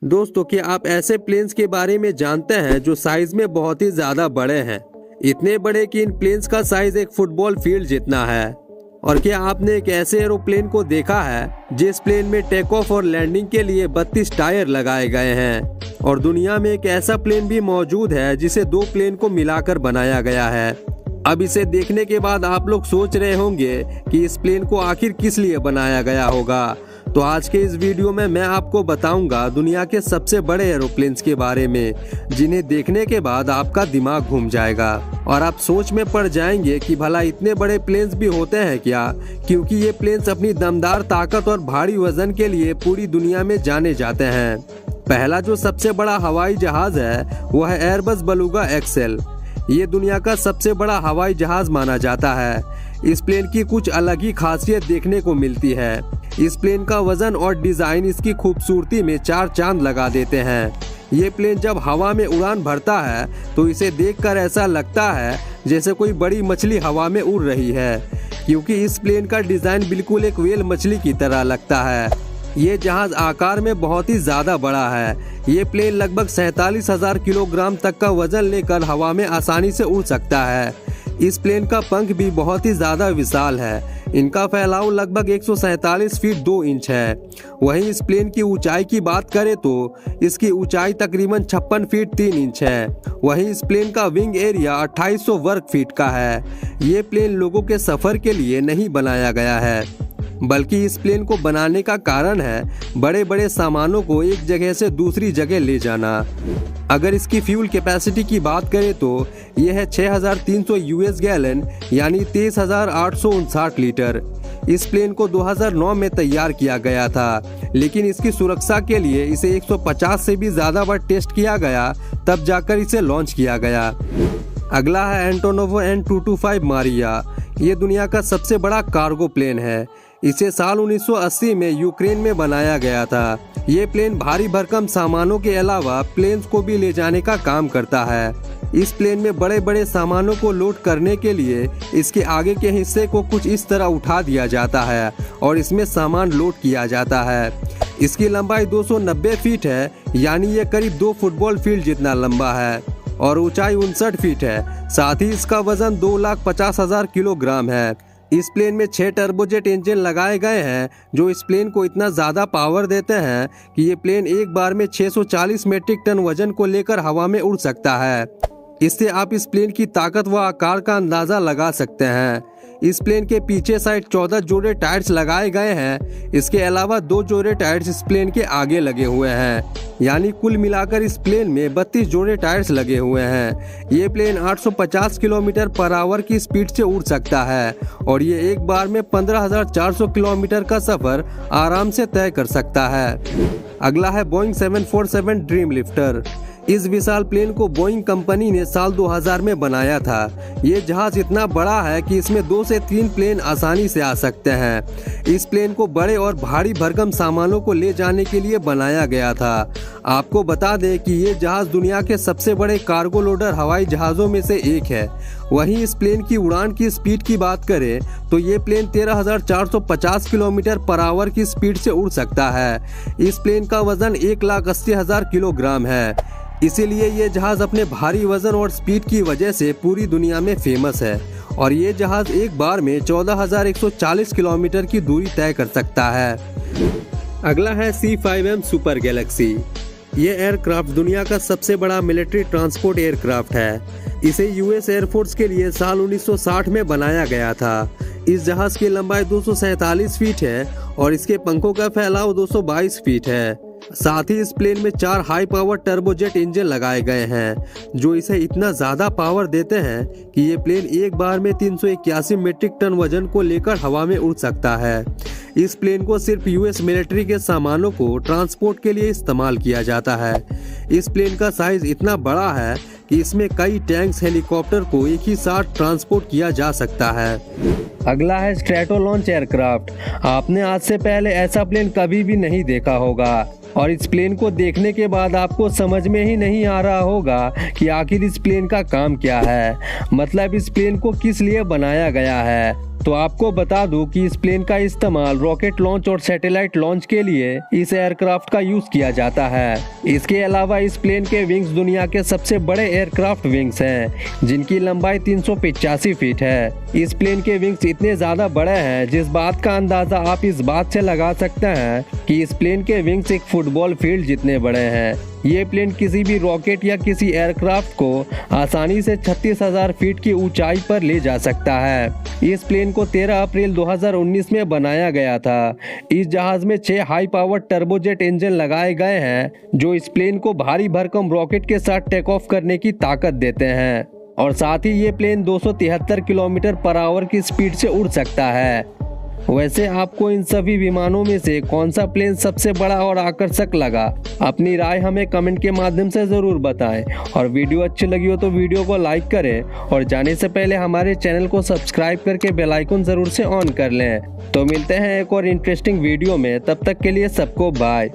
दोस्तों, क्या आप ऐसे प्लेन्स के बारे में जानते हैं जो साइज में बहुत ही ज्यादा बड़े हैं? इतने बड़े कि इन प्लेन्स का साइज एक फुटबॉल फील्ड जितना है। और क्या आपने एक ऐसे एरोप्लेन को देखा है जिस प्लेन में टेक ऑफ और लैंडिंग के लिए 32 टायर लगाए गए हैं? और दुनिया में एक ऐसा प्लेन भी मौजूद है जिसे दो प्लेन को मिलाकर बनाया गया है। अब इसे देखने के बाद आप लोग सोच रहे होंगे कि इस प्लेन को आखिर किस लिए बनाया गया होगा। तो आज के इस वीडियो में मैं आपको बताऊंगा दुनिया के सबसे बड़े एरोप्लेन्स के बारे में, जिन्हें देखने के बाद आपका दिमाग घूम जाएगा और आप सोच में पड़ जाएंगे कि भला इतने बड़े प्लेन्स भी होते हैं क्या, क्योंकि ये प्लेन्स अपनी दमदार ताकत और भारी वजन के लिए पूरी दुनिया में जाने जाते हैं। पहला जो सबसे बड़ा हवाई जहाज है वह है एयरबस बेलुगा एक्सएल। ये दुनिया का सबसे बड़ा हवाई जहाज माना जाता है। इस प्लेन की कुछ अलग ही खासियत देखने को मिलती है। इस प्लेन का वजन और डिजाइन इसकी खूबसूरती में चार चांद लगा देते हैं। ये प्लेन जब हवा में उड़ान भरता है तो इसे देखकर ऐसा लगता है जैसे कोई बड़ी मछली हवा में उड़ रही है, क्योंकि इस प्लेन का डिजाइन बिल्कुल एक व्हेल मछली की तरह लगता है। ये जहाज आकार में बहुत ही ज्यादा बड़ा है। ये प्लेन लगभग 47,000 किलोग्राम तक का वजन लेकर हवा में आसानी से उड़ सकता है। इस प्लेन का पंख भी बहुत ही ज्यादा विशाल है। इनका फैलाव लगभग 147 फीट 2 इंच है। वहीं इस प्लेन की ऊंचाई की बात करें तो इसकी ऊंचाई तकरीबन 56 फीट 3 इंच है। वहीं इस प्लेन का विंग एरिया 2800 वर्ग फीट का है। ये प्लेन लोगों के सफर के लिए नहीं बनाया गया है, बल्कि इस प्लेन को बनाने का कारण है बड़े बड़े सामानों को एक जगह से दूसरी जगह ले जाना। अगर इसकी फ्यूल कैपेसिटी की बात करें तो यह है 6300 यूएस गैलन, यानी 23,859 लीटर। इस प्लेन को 2009 में तैयार किया गया था, लेकिन इसकी सुरक्षा के लिए इसे 150 से भी ज्यादा बार टेस्ट किया गया, तब जाकर इसे लॉन्च किया गया। अगला है एंटोनोवो N225 मारिया। ये दुनिया का सबसे बड़ा कार्गो प्लेन है। इसे साल 1980 में यूक्रेन में बनाया गया था। ये प्लेन भारी भरकम सामानों के अलावा प्लेन्स को भी ले जाने का काम करता है। इस प्लेन में बड़े बड़े सामानों को लोड करने के लिए इसके आगे के हिस्से को कुछ इस तरह उठा दिया जाता है और इसमें सामान लोड किया जाता है। इसकी लंबाई 290 फीट है, यानी ये करीब 2 फुटबॉल फील्ड जितना लंबा है, और ऊंचाई 59 फीट है। साथ ही इसका वजन 2,50,000 किलोग्राम है। इस प्लेन में 6 टर्बोजेट इंजन लगाए गए हैं, जो इस प्लेन को इतना ज़्यादा पावर देते हैं कि ये प्लेन एक बार में 640 मीट्रिक टन वजन को लेकर हवा में उड़ सकता है। इससे आप इस प्लेन की ताकत व आकार का अंदाज़ा लगा सकते हैं। इस प्लेन के पीछे साइड 14 जोड़े टायर्स लगाए गए हैं। इसके अलावा 2 जोड़े टायर्स इस प्लेन के आगे लगे हुए हैं, यानी कुल मिलाकर इस प्लेन में 32 जोड़े टायर्स लगे हुए हैं। ये प्लेन 850 किलोमीटर पर आवर की स्पीड से उड़ सकता है और ये एक बार में 15,400 किलोमीटर का सफर आराम से तय कर सकता है। अगला है बोइंग 747 ड्रीम लिफ्टर। इस विशाल प्लेन को बोइंग कंपनी ने साल 2000 में बनाया था। ये जहाज इतना बड़ा है कि इसमें 2 से 3 प्लेन आसानी से आ सकते हैं। इस प्लेन को बड़े और भारी भरकम सामानों को ले जाने के लिए बनाया गया था। आपको बता दें कि ये जहाज दुनिया के सबसे बड़े कार्गो लोडर हवाई जहाज़ों में से एक है। वहीं इस प्लेन की उड़ान की स्पीड की बात करें तो ये प्लेन 13,450 किलोमीटर पर आवर की स्पीड से उड़ सकता है। इस प्लेन का वजन 1,80,000 किलोग्राम है। इसीलिए ये जहाज अपने भारी वजन और स्पीड की वजह से पूरी दुनिया में फेमस है और ये जहाज एक बार में 14,140 किलोमीटर की दूरी तय कर सकता है। अगला है C5M सुपर गैलेक्सी। ये एयरक्राफ्ट दुनिया का सबसे बड़ा मिलिट्री ट्रांसपोर्ट एयरक्राफ्ट है। इसे यूएस एयरफोर्स के लिए साल 1960 में बनाया गया था। इस जहाज की लंबाई 247 फीट है और इसके पंखों का फैलाव 222 फीट है। साथ ही इस प्लेन में 4 हाई पावर टर्बोजेट इंजन लगाए गए हैं, जो इसे इतना ज्यादा पावर देते हैं कि ये प्लेन एक बार में 381 मीट्रिक टन वजन को लेकर हवा में उड़ सकता है। इस प्लेन को सिर्फ यूएस मिलिट्री के सामानों को ट्रांसपोर्ट के लिए इस्तेमाल किया जाता है। इस प्लेन का साइज इतना बड़ा है कि इसमें कई टैंक्स हेलीकॉप्टर को एक ही साथ ट्रांसपोर्ट किया जा सकता है। अगला है स्ट्रैटो लॉन्च एयरक्राफ्ट। आपने आज से पहले ऐसा प्लेन कभी भी नहीं देखा होगा और इस प्लेन को देखने के बाद आपको समझ में ही नहीं आ रहा होगा कि आखिर इस प्लेन का काम क्या है, मतलब इस प्लेन को किस लिए बनाया गया है। तो आपको बता दूं कि इस प्लेन का इस्तेमाल रॉकेट लॉन्च और सैटेलाइट लॉन्च के लिए इस एयरक्राफ्ट का यूज किया जाता है। इसके अलावा इस प्लेन के विंग्स दुनिया के सबसे बड़े एयरक्राफ्ट विंग्स हैं, जिनकी लंबाई 385 फीट है। इस प्लेन के विंग्स इतने ज्यादा बड़े हैं जिस बात का अंदाजा आप इस बात से लगा सकते हैं कि इस प्लेन के विंग्स एक फुटबॉल फील्ड जितने बड़े हैं। ये प्लेन किसी भी रॉकेट या किसी एयरक्राफ्ट को आसानी से 36,000 फीट की ऊंचाई पर ले जा सकता है। इस प्लेन को 13 अप्रैल 2019 में बनाया गया था। इस जहाज में 6 हाई पावर टर्बोजेट इंजन लगाए गए हैं, जो इस प्लेन को भारी भरकम रॉकेट के साथ टेक ऑफ करने की ताकत देते हैं और साथ ही ये प्लेन 273 किलोमीटर पर आवर की स्पीड से उड़ सकता है। वैसे आपको इन सभी विमानों में से कौन सा प्लेन सबसे बड़ा और आकर्षक लगा? अपनी राय हमें कमेंट के माध्यम से ज़रूर बताएं और वीडियो अच्छी लगी हो तो वीडियो को लाइक करें और जाने से पहले हमारे चैनल को सब्सक्राइब करके बेल आइकन ज़रूर से ऑन कर लें। तो मिलते हैं एक और इंटरेस्टिंग वीडियो में, तब तक के लिए सबको बाय।